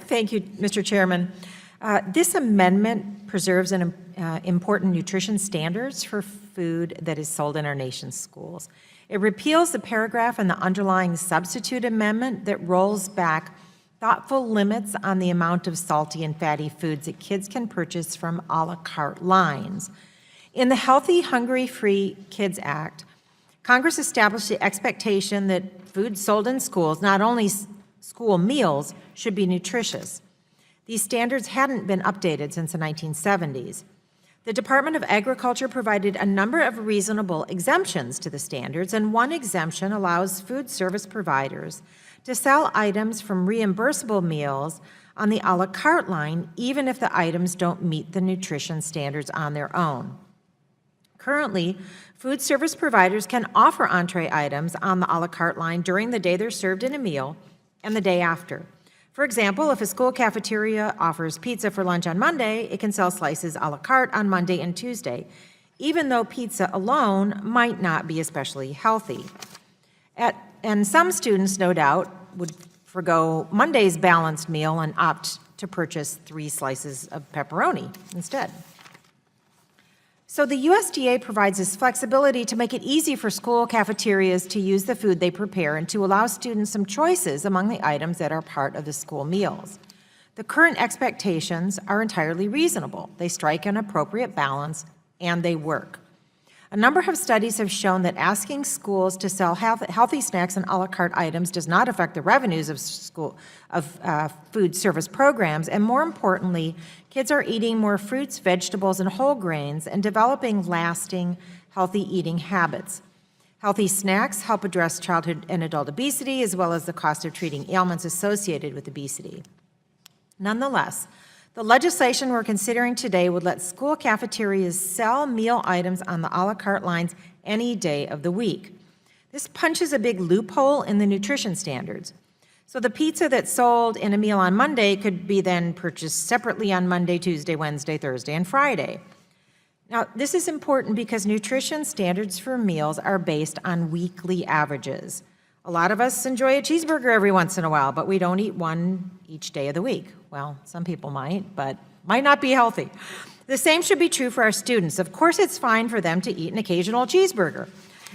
Thank you, Mr. Chairman. This amendment preserves an important nutrition standards for food that is sold in our nation's schools. It repeals the paragraph in the underlying substitute amendment that rolls back thoughtful limits on the amount of salty and fatty foods that kids can purchase from a la carte lines. In the Healthy, Hungry, Free Kids Act, Congress established the expectation that food sold in schools, not only school meals, should be nutritious. These standards hadn't been updated since the 1970s. The Department of Agriculture provided a number of reasonable exemptions to the standards, and one exemption allows food service providers to sell items from reimbursable meals on the a la carte line, even if the items don't meet the nutrition standards on their own. Currently, food service providers can offer entree items on the a la carte line during the day they're served in a meal and the day after. For example, if a school cafeteria offers pizza for lunch on Monday, it can sell slices a la carte on Monday and Tuesday, even though pizza alone might not be especially healthy. And some students, no doubt, would forgo Monday's balanced meal and opt to purchase 3 slices of pepperoni instead. So the USDA provides this flexibility to make it easy for school cafeterias to use the food they prepare and to allow students some choices among the items that are part of the school meals. The current expectations are entirely reasonable. They strike an appropriate balance, and they work. A number of studies have shown that asking schools to sell healthy snacks and a la carte items does not affect the revenues of food service programs, and more importantly, kids are eating more fruits, vegetables, and whole grains and developing lasting, healthy eating habits. Healthy snacks help address childhood and adult obesity, as well as the cost of treating ailments associated with obesity. Nonetheless, the legislation we're considering today would let school cafeterias sell meal items on the a la carte lines any day of the week. This punches a big loophole in the nutrition standards. So the pizza that's sold in a meal on Monday could be then purchased separately on Monday, Tuesday, Wednesday, Thursday, and Friday. Now, this is important because nutrition standards for meals are based on weekly averages. A lot of us enjoy a cheeseburger every once in a while, but we don't eat one each day of the week. Well, some people might, but might not be healthy. The same should be true for our students. Of course, it's fine for them to eat an occasional cheeseburger,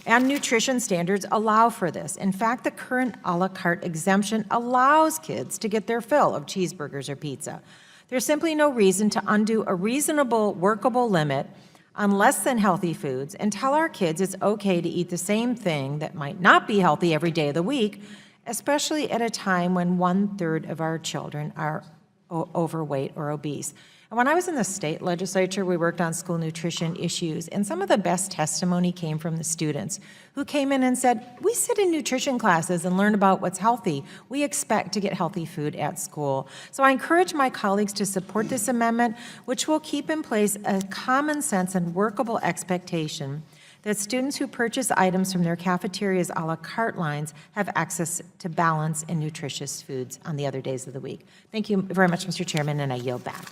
and nutrition standards allow for this. In fact, the current a la carte exemption allows kids to get their fill of cheeseburgers or pizza. There's simply no reason to undo a reasonable, workable limit on less than healthy foods and tell our kids it's okay to eat the same thing that might not be healthy every day of the week, especially at a time when 1/3 of our children are overweight or obese. And when I was in the state legislature, we worked on school nutrition issues, and some of the best testimony came from the students who came in and said, we sit in nutrition classes and learn about what's healthy. We expect to get healthy food at school. So I encourage my colleagues to support this amendment, which will keep in place a common sense and workable expectation that students who purchase items from their cafeterias a la carte lines have access to balanced and nutritious foods on the other days of the week. Thank you very much, Mr. Chairman, and I yield back.